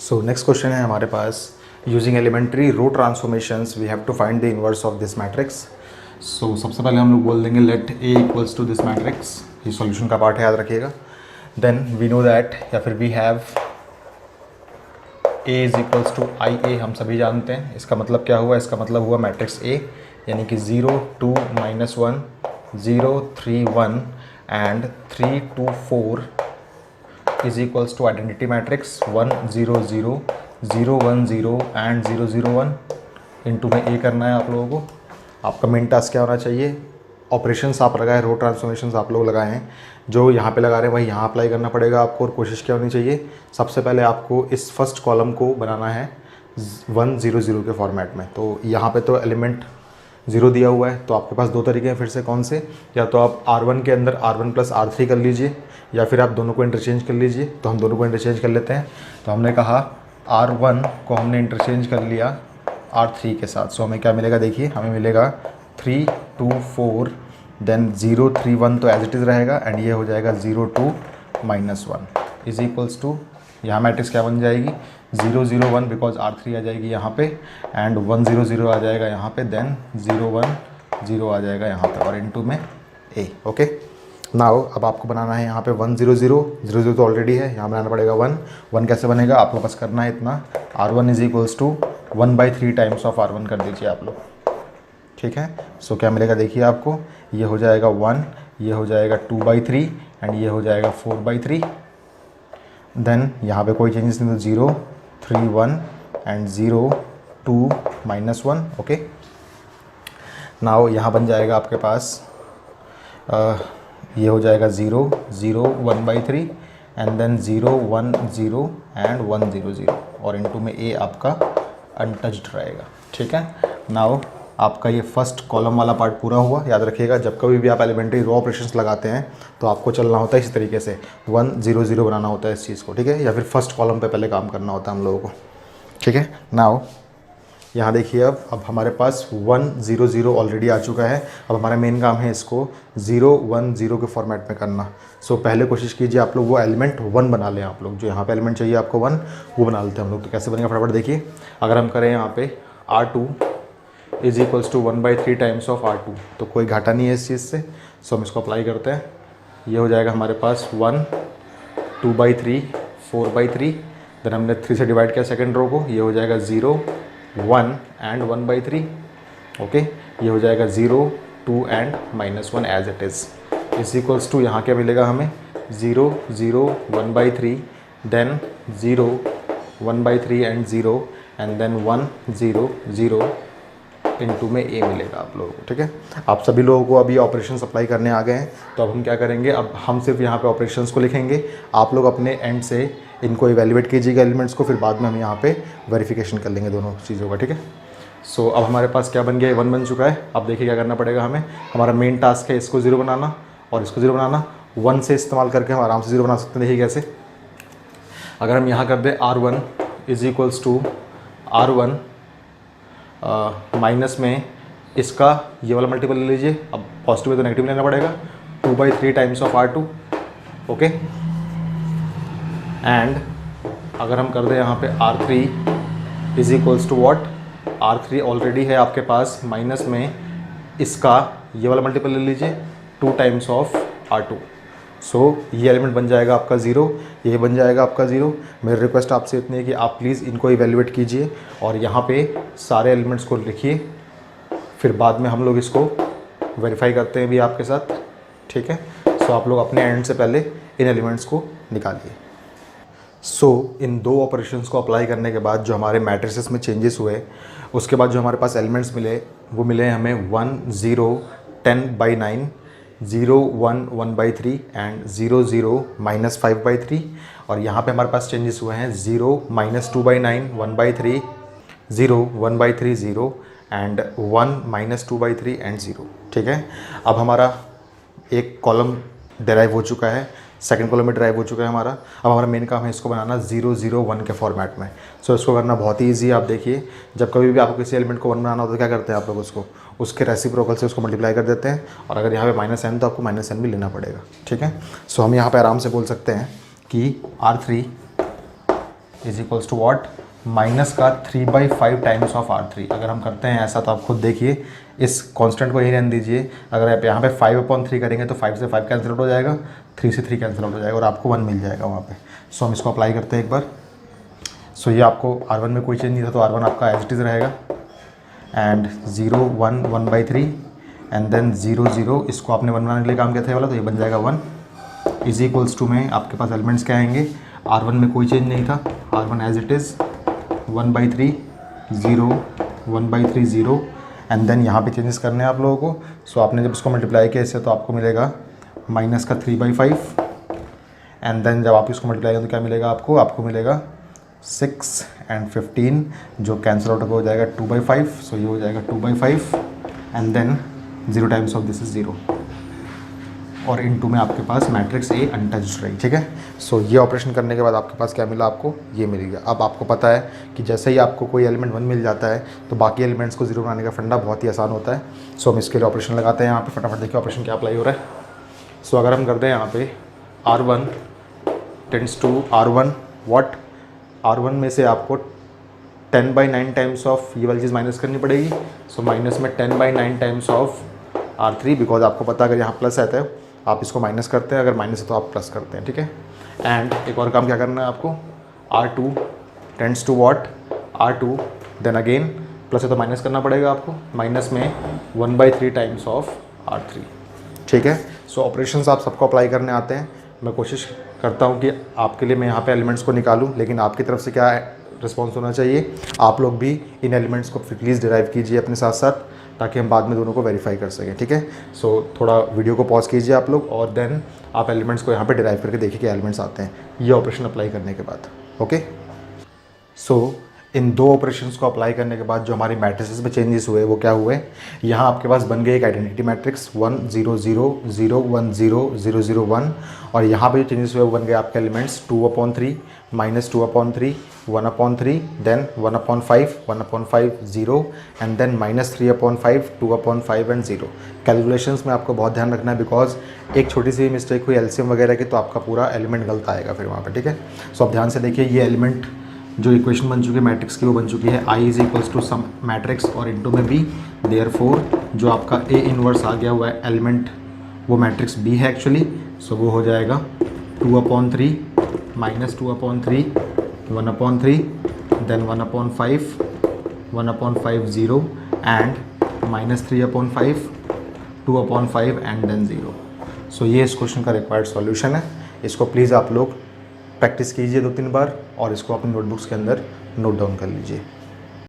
So next question है हमारे पास, using elementary row transformations we have to find the inverse of this matrix. So सबसे पहले हम लोग बोल देंगे let A equals to this matrix, ये सॉल्यूशन का पार्ट है, याद रखिएगा। देन वी नो दैट, या फिर we have A is equals to I A, हम सभी जानते हैं। इसका मतलब क्या हुआ? इसका मतलब हुआ मैट्रिक्स ए, यानी कि 0 2 -1 0 3 1 and 3 2 4 is equals to identity matrix 1 0 0 0 1 0 and 0 0 1। Into में ए करना है आप लोगों को। आपका मेन टास्क क्या होना चाहिए? ऑपरेशंस आप लगाए, रो ट्रांसफॉर्मेशंस आप लोग लगाए हैं, जो यहाँ पे लगा रहे हैं वही यहाँ अप्लाई करना पड़ेगा आपको। और कोशिश क्या होनी चाहिए? सबसे पहले आपको इस फर्स्ट कॉलम को बनाना है 1 0 0 के फॉर्मेट में। तो यहाँ पे तो एलिमेंट 0 दिया हुआ है, तो आपके पास दो तरीके हैं फिर से। कौन से? या तो आप R1 के अंदर R1 + R3 कर लीजिए, या फिर आप दोनों को इंटरचेंज कर लीजिए। तो हम दोनों को इंटरचेंज कर लेते हैं। तो हमने कहा R1 को हमने इंटरचेंज कर लिया R3 के साथ। सो हमें क्या मिलेगा? देखिए, हमें मिलेगा 3 2 4 देन 0 3 1 तो एज इट इज़ रहेगा, एंड ये हो जाएगा 0 2 -1 इज इक्वल्स टू, यहाँ मैट्रिक्स क्या बन जाएगी? 0 0 1 बिकॉज R3 आ जाएगी यहाँ पे, एंड 1 0 0 आ जाएगा यहाँ पे, देन 0 1 0 आ जाएगा यहाँ पे, और इनटू में ए। ओके, नाउ अब आपको बनाना है यहाँ पे 1 0 0 0 0 तो ऑलरेडी है, यहाँ बनाना पड़ेगा 1 1। कैसे बनेगा? आपको बस करना है इतना, R1 is equals to 1/3 times of R1 कर दीजिए आप लोग। ठीक है, सो क्या मिलेगा? देखिए आपको, ये हो जाएगा 1, ये हो जाएगा 2/3 एंड ये हो जाएगा 4/3। देन यहाँ पे कोई चेंजेस नहीं, तो 0 3 1 एंड 0 2 -1। ओके, नाउ यहाँ बन जाएगा आपके पास ये हो जाएगा 0 0 1/3 एंड देन 0 1 0 एंड 1 0 0, और इनटू में ए आपका अनटच्ड रहेगा। ठीक है, नाउ आपका ये फर्स्ट कॉलम वाला पार्ट पूरा हुआ। याद रखिएगा, जब कभी भी आप एलिमेंट्री रो ऑपरेशंस लगाते हैं तो आपको चलना होता है इस तरीके से, 1 0 0 बनाना होता है इस चीज़ को। ठीक है, या फिर फर्स्ट कॉलम पे पहले काम करना होता है हम लोगों को। ठीक है, नाउ यहाँ देखिए, अब हमारे पास 1 0 0 ऑलरेडी आ चुका है। अब हमारा मेन काम है इसको 0 1 0 के फॉर्मेट में करना। सो पहले कोशिश कीजिए आप लोग वो एलिमेंट 1 बना लें। आप लोग जो यहाँ पे एलिमेंट चाहिए आपको 1, वो बना लेते हैं हम लोग। तो कैसे बनेगा फटाफट देखिए। अगर हम करें यहाँ पे R2 is equals to 1/3 times of R2, तो कोई घाटा नहीं है इस चीज़ से। सो हम इसको अप्लाई करते हैं। ये हो जाएगा हमारे पास 1 2/3 4/3, देन हमने 3 से डिवाइड किया सेकेंड रो को, ये हो जाएगा 0 1 एंड 1/3। ओके, ये हो जाएगा 0 2 and -1 as it is equals to, यहाँ क्या मिलेगा हमें? 0 0 1/3 then 0 1/3 and 0 and then 1 0 0 into में ए मिलेगा आप लोगों को। ठीक है, आप सभी लोगों को अभी ऑपरेशंस अप्लाई करने आ गए हैं। तो अब हम क्या करेंगे? अब हम सिर्फ यहाँ पे ऑपरेशंस को लिखेंगे, आप लोग अपने एंड से इनको इवेल्युएट कीजिएगा एलिमेंट्स को, फिर बाद में हम यहाँ पे वेरिफिकेशन कर लेंगे दोनों चीज़ों का। ठीक है, सो अब हमारे पास क्या बन गया? 1 बन चुका है। अब देखिए क्या करना पड़ेगा हमें। हमारा मेन टास्क है इसको 0 बनाना और इसको 0 बनाना। 1 से इस्तेमाल करके हम आराम से 0 बना सकते हैं। देखिए कैसे, अगर हम यहाँ कर दें R1 is equals to R1 minus में इसका ये वाला मल्टीपल ले लीजिए। अब पॉजिटिव है तो नेगेटिव लेना पड़ेगा, 2/3 times of R2। Okay, and अगर हम कर दें यहाँ पे R3 is equals to what? R3 already है आपके पास, माइनस में इसका ये वाला मल्टीपल ले लीजिए, 2 टाइम्स ऑफ R2। सो ये एलिमेंट बन जाएगा आपका 0, ये बन जाएगा आपका 0। मेरी रिक्वेस्ट आपसे इतनी है कि आप प्लीज़ इनको इवेल्युएट कीजिए और यहाँ पे सारे एलिमेंट्स को लिखिए, फिर बाद में हम लोग इसको वेरीफाई करते हैं भी आपके साथ। ठीक है, सो आप लोग अपने एंड से पहले इन एलिमेंट्स को निकालिए। सो इन दो ऑपरेशंस को अप्लाई करने के बाद जो हमारे मैट्रिसेस में चेंजेस हुए, उसके बाद जो हमारे पास एलिमेंट्स मिले वो मिले हमें 1 0 10/9 0 1 1/3 एंड 0 0 -5/3। और यहाँ पे हमारे पास चेंजेस हुए हैं 0 -2/9 1/3 0 1/3 0 एंड 1 -2/3 एंड 0। ठीक है, अब हमारा एक कॉलम डिराइव हो चुका है, सेकंड कॉलम में ड्राइव हो चुका है हमारा। अब हमारा मेन काम है इसको बनाना 0 0 1 के फॉर्मेट में। सो इसको करना बहुत ही ईजी है। आप देखिए, जब कभी भी आपको किसी एलिमेंट को 1 बनाना हो तो क्या करते हैं आप लोग? उसको उसके रेसिप्रोकल से उसको मल्टीप्लाई कर देते हैं, और अगर यहाँ पे -n तो आपको -n भी लेना पड़ेगा। ठीक है, सो हम यहाँ पे आराम से बोल सकते हैं कि R3 is equals to what, minus का 3/5 टाइम्स ऑफ R3। अगर हम करते हैं ऐसा तो आप खुद देखिए, इस कांस्टेंट को यही रहने दीजिए। अगर आप यहाँ पे 5/3 करेंगे तो 5 से 5 कैंसिल आउट हो जाएगा, 3 से 3 कैंसिल आउट हो जाएगा और आपको 1 मिल जाएगा वहाँ पे। सो हम इसको अप्लाई करते हैं एक बार। सो ये आपको R1 में कोई चेंज नहीं था तो R1 आपका एज इट इज़ रहेगा, एंड 0 1 1/3 एंड देन 0 0, इसको आपने 1 बनाने के लिए काम किया था वाला, तो ये बन जाएगा 1 इज इक्वल्स टू में आपके पास एलिमेंट्स क्या आएंगे, R1 में कोई चेंज नहीं था, R1 as it is 1/3 0 1/3 0, and then यहाँ पे चेंजेस करने हैं आप लोगों को। सो आपने जब इसको मल्टीप्लाई किया इससे तो आपको मिलेगा माइनस का 3/5, एंड देन जब आप इसको मल्टीप्लाई करें तो क्या मिलेगा आपको मिलेगा 6 एंड 15, जो कैंसिल आउट हो जाएगा 2/5। सो ये हो जाएगा 2/5 and then 0 times of this is 0, और इनटू में आपके पास मैट्रिक्स ए अनटच्ड रही। ठीक है, सो ये ऑपरेशन करने के बाद आपके पास क्या मिला, आपको ये मिल गया। अब आपको पता है कि जैसे ही आपको कोई एलिमेंट 1 मिल जाता है तो बाकी एलिमेंट्स को 0 बनाने का फंडा बहुत ही आसान होता है। सो हम इसके लिए ऑपरेशन लगाते हैं यहाँ पे, फटाफट देखिए ऑपरेशन क्या अप्लाई हो रहा है। सो अगर हम करते हैं यहाँ पे R1 tends to R1 what, R1 में से आपको 10/9 टाइम्स ऑफ ये वाली चीज़ माइनस करनी पड़ेगी। सो माइनस में 10/9 टाइम्स ऑफ R3, बिकॉज आपको पता है अगर यहाँ प्लस आता है आप इसको माइनस करते हैं, अगर माइनस है तो आप प्लस करते हैं। ठीक है, एंड एक और काम क्या करना है आपको, R2 tends to what, R2 then again plus है तो माइनस करना पड़ेगा आपको, माइनस में 1/3 टाइम्स ऑफ R3। ठीक है, सो ऑपरेशंस आप सबको अप्लाई करने आते हैं। मैं कोशिश करता हूँ कि आपके लिए मैं यहाँ पे एलिमेंट्स को निकालूँ, लेकिन आपकी तरफ से क्या रिस्पॉन्स होना चाहिए, आप लोग भी इन एलिमेंट्स को प्लीज़ डिराइव कीजिए अपने साथ साथ, ताकि हम बाद में दोनों को वेरीफाई कर सकें। ठीक है, सो थोड़ा वीडियो को पॉज कीजिए आप लोग, और देन आप एलिमेंट्स को यहाँ पे डिराइव करके देखिए कि एलिमेंट्स आते हैं ये ऑपरेशन अप्लाई करने के बाद। ओके, सो इन दो ऑपरेशंस को अप्लाई करने के बाद जो हमारी मैट्रिसेस में चेंजेस हुए वो क्या हुए, यहाँ आपके पास बन गए एक आइडेंटिटी मैट्रिक्स 1 0 0 0 1 0 0 0 1, और यहाँ पे जो चेंजेस हुए वो बन गए आपके elements 2/3 -2/3 1/3 then 1/5 1/5 0 and then -3/5 2/5 and 0। Calculations में आपको बहुत ध्यान रखना है, बिकॉज एक छोटी सी मिस्टेक हुई एलसीएम वगैरह की तो आपका पूरा एलिमेंट गलत आएगा फिर वहाँ पर। ठीक है, सो आप ध्यान से देखिए, ये एलिमेंट जो इक्वेशन बन चुकी है मैट्रिक्स की वो बन चुकी है I is equals to some matrix और इनटू में B, देयरफॉर जो आपका A इनवर्स आ गया हुआ है एलिमेंट वो मैट्रिक्स B है एक्चुअली। सो वो हो जाएगा 2/3 -2/3 1/3 देन 1/5 1/5 0 एंड -3/5 2/5 एंड देन 0। सो ये इस क्वेश्चन का रिक्वायर्ड सॉल्यूशन है। इसको प्लीज़ आप लोग प्रैक्टिस कीजिए 2-3 बार और इसको अपनी नोटबुक्स के अंदर नोट डाउन कर लीजिए।